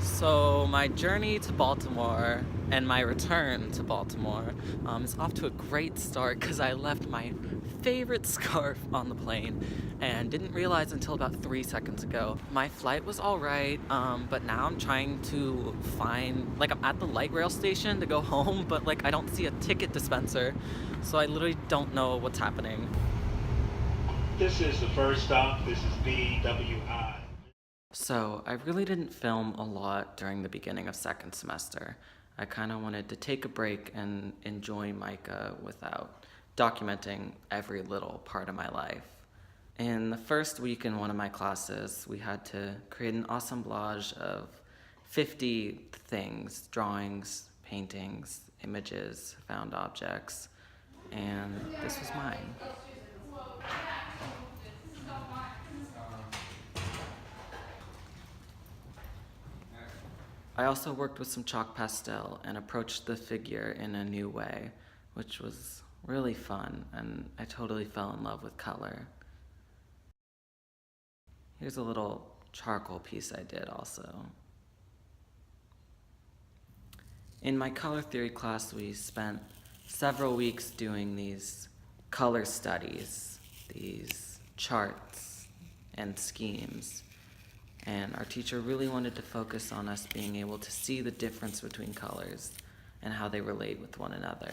So my journey to Baltimore and my return to Baltimore is off to a great start because I left my favorite scarf on the plane and didn't realize until about 3 seconds ago. My flight was all right, but now I'm trying to find, I'm at the light rail station to go home, but I don't see a ticket dispenser, so I literally don't know what's happening. This is the first stop. This is BWI. So, I really didn't film a lot during the beginning of second semester. I kind of wanted to take a break and enjoy Micah without documenting every little part of my life. In the first week in one of my classes, we had to create an assemblage of 50 things, drawings, paintings, images, found objects, and this was mine. I also worked with some chalk pastel and approached the figure in a new way, which was really fun, and I totally fell in love with color. Here's a little charcoal piece I did also. In my color theory class, we spent several weeks doing these color studies, these charts and schemes. And our teacher really wanted to focus on us being able to see the difference between colors and how they relate with one another.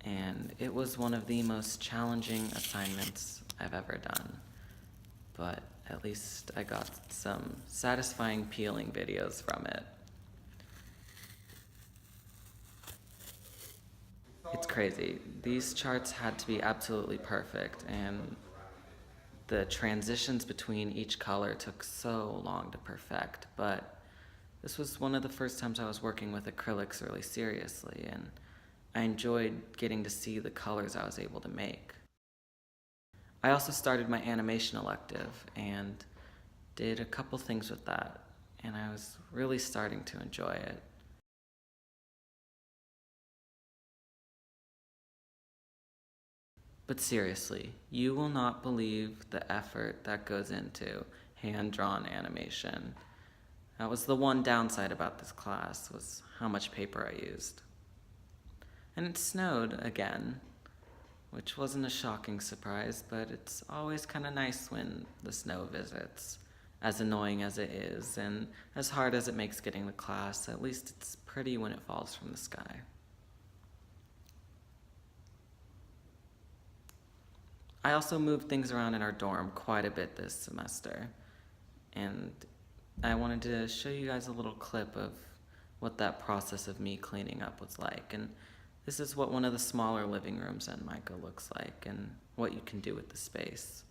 And it was one of the most challenging assignments I've ever done. But at least I got some satisfying peeling videos from it. It's crazy. These charts had to be absolutely perfect, and the transitions between each color took so long to perfect, but this was one of the first times I was working with acrylics really seriously, and I enjoyed getting to see the colors I was able to make. I also started my animation elective and did a couple things with that, and I was really starting to enjoy it. But seriously, you will not believe the effort that goes into hand-drawn animation. That was the one downside about this class, was how much paper I used. And it snowed again, which wasn't a shocking surprise, but it's always kind of nice when the snow visits. As annoying as it is, and as hard as it makes getting to class, at least it's pretty when it falls from the sky. I also moved things around in our dorm quite a bit this semester, and I wanted to show you guys a little clip of what that process of me cleaning up was like. And this is what one of the smaller living rooms at Micah looks like, and what you can do with the space.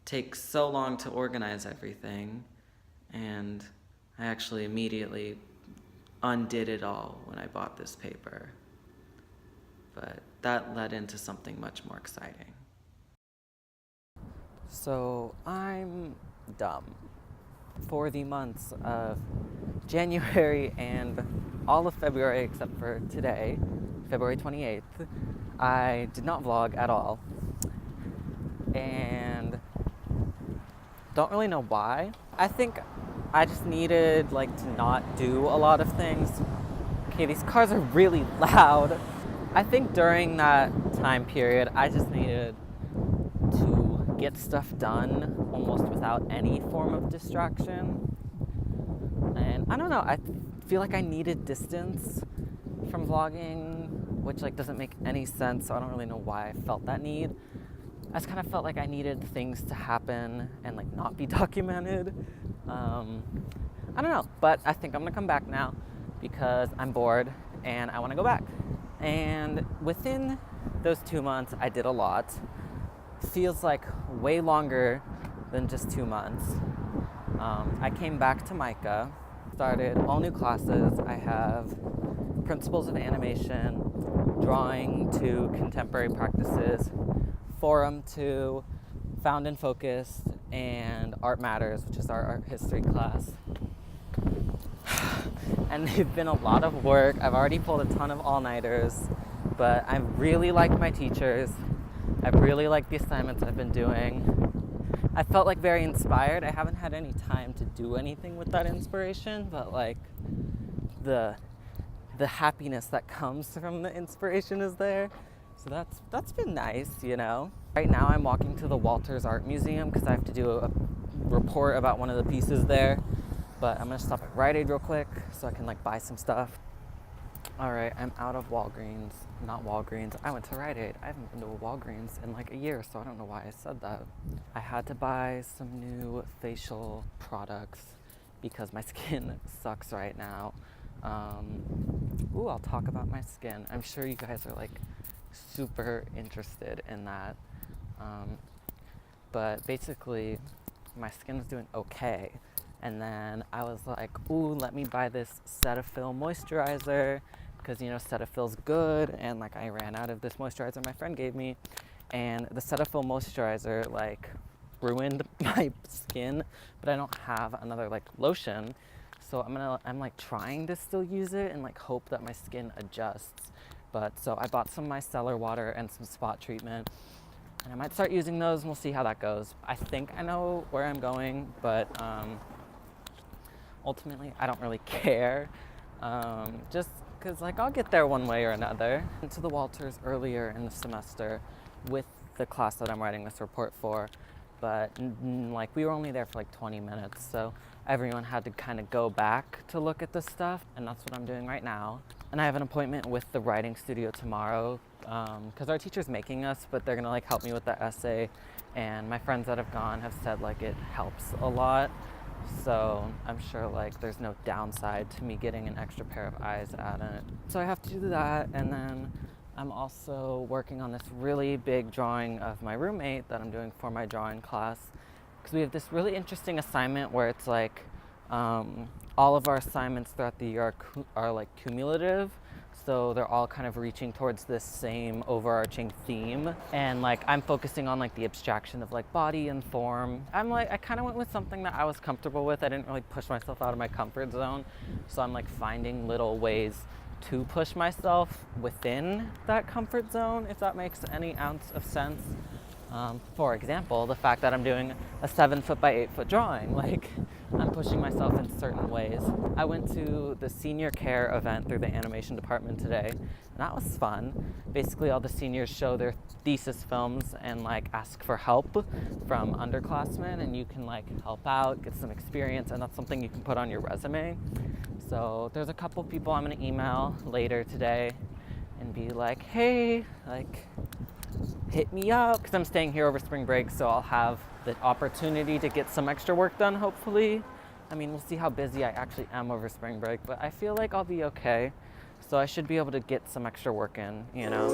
It takes so long to organize everything, and I actually immediately undid it all when I bought this paper. But that led into something much more exciting. So I'm dumb. For the months of January and all of February except for today, February 28th, I did not vlog at all. And don't really know why. I think I just needed to not do a lot of things. Okay, these cars are really loud. I think during that time period, I just needed to get stuff done almost without any form of distraction. And I don't know, I feel like I needed distance from vlogging, which doesn't make any sense, so I don't really know why I felt that need. I just kind of felt like I needed things to happen and not be documented. I don't know, but I think I'm gonna come back now because I'm bored and I want to go back. And within those 2 months, I did a lot. Feels like way longer than just 2 months. I came back to Micah, started all new classes. I have Principles of Animation, Drawing to Contemporary Practices, Forum to Found and Focused, and Art Matters, which is our art history class. And they've been a lot of work. I've already pulled a ton of all-nighters, but I really like my teachers. I really like the assignments I've been doing. I felt like very inspired. I haven't had any time to do anything with that inspiration, but like the happiness that comes from the inspiration is there. So that's been nice, you know. Right now I'm walking to the Walters Art Museum because I have to do a report about one of the pieces there. But I'm gonna stop at Rite Aid real quick so I can like buy some stuff. All right, I'm out of Walgreens. Not Walgreens. I went to Rite Aid. I haven't been to a Walgreens in like a year, so I don't know why I said that. I had to buy some new facial products because my skin sucks right now. I'll talk about my skin. I'm sure you guys are like super interested in that. But basically, my skin was doing okay. And then I was like, ooh, let me buy this Cetaphil moisturizer because, you know, Cetaphil's good. And like I ran out of this moisturizer my friend gave me. And the Cetaphil moisturizer like ruined my skin, but I don't have another like lotion. So I'm like trying to still use it and like hope that my skin adjusts. But so I bought some micellar water and some spot treatment. And I might start using those and we'll see how that goes. I think I know where I'm going, but ultimately I don't really care. Just because like I'll get there one way or another. I went to the Walters earlier in the semester with the class that I'm writing this report for, but like we were only there for like 20 minutes, so everyone had to kind of go back to look at the stuff, and that's what I'm doing right now. And I have an appointment with the writing studio tomorrow because our teacher's making us, but they're gonna like help me with the essay, and my friends that have gone have said like it helps a lot. So I'm sure like there's no downside to me getting an extra pair of eyes at it. So I have to do that, and then I'm also working on this really big drawing of my roommate that I'm doing for my drawing class, because we have this really interesting assignment where it's like all of our assignments throughout the year are like cumulative. So they're all kind of reaching towards this same overarching theme. And like I'm focusing on like the abstraction of like body and form. I kind of went with something that I was comfortable with. I didn't really push myself out of my comfort zone. So I'm like finding little ways to push myself within that comfort zone, if that makes any ounce of sense. For example, the fact that I'm doing a 7-foot by 8-foot drawing, like I'm pushing myself in certain ways. I went to the senior care event through the animation department today, and that was fun. Basically, all the seniors show their thesis films and like ask for help from underclassmen, and you can like help out, get some experience, and that's something you can put on your resume. So there's a couple people I'm gonna email later today and be like, hey, like hit me up, because I'm staying here over spring break, so I'll have the opportunity to get some extra work done, hopefully. I mean, we'll see how busy I actually am over spring break, but I feel like I'll be okay. So I should be able to get some extra work in, you know?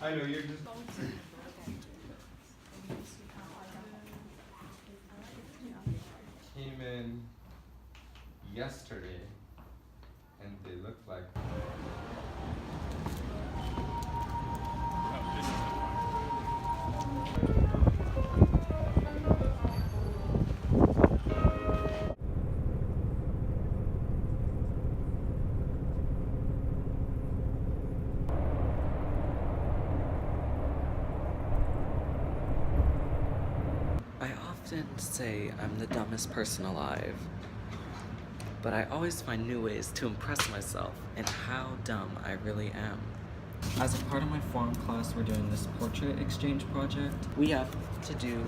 I know you're just. Came in yesterday, and they look like. I often say I'm the dumbest person alive, but I always find new ways to impress myself in how dumb I really am. As a part of my forum class, we're doing this portrait exchange project. We have to do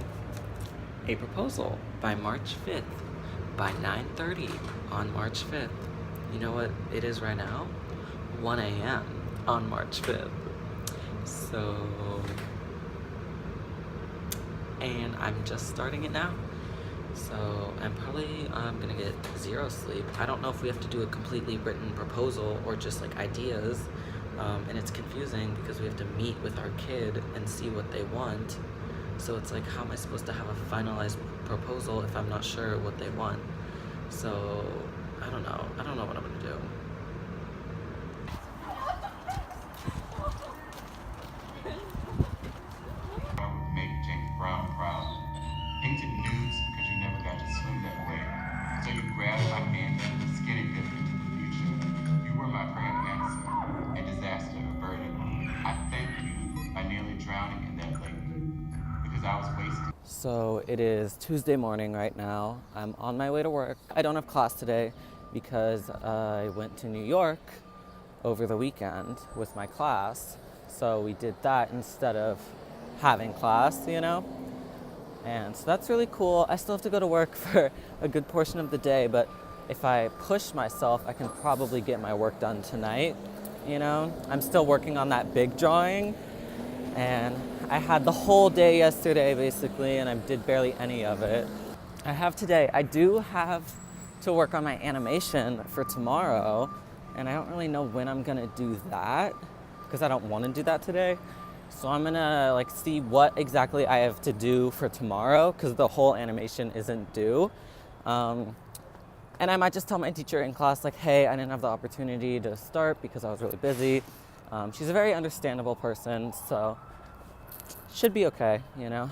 a proposal by March 5th, by 9:30 on March 5th. You know what it is right now? 1 a.m. on March 5th. So, and I'm just starting it now. So I'm probably gonna get 0 sleep. I don't know if we have to do a completely written proposal or just like ideas. And it's confusing because we have to meet with our kid and see what they want. So it's like, how am I supposed to have a finalized proposal if I'm not sure what they want? So I don't know what I'm gonna do. Make James Brown proud. Painted nudes because you never got to swim that way. So you grabbed my hand and skinny dipped into the future. You were my grand answer, a disaster averted. I thank you by nearly drowning in that lake because I was wasted. So it is Tuesday morning right now. I'm on my way to work. I don't have class today because I went to New York over the weekend with my class. So we did that instead of having class, you know? And so that's really cool. I still have to go to work for a good portion of the day, but if I push myself, I can probably get my work done tonight, you know? I'm still working on that big drawing, and I had the whole day yesterday, basically, and I did barely any of it. I have today. I do have to work on my animation for tomorrow, and I don't really know when I'm gonna do that, because I don't want to do that today. So I'm gonna like see what exactly I have to do for tomorrow, because the whole animation isn't due. And I might just tell my teacher in class, like, hey, I didn't have the opportunity to start because I was really busy. She's a very understandable person, so should be okay, you know?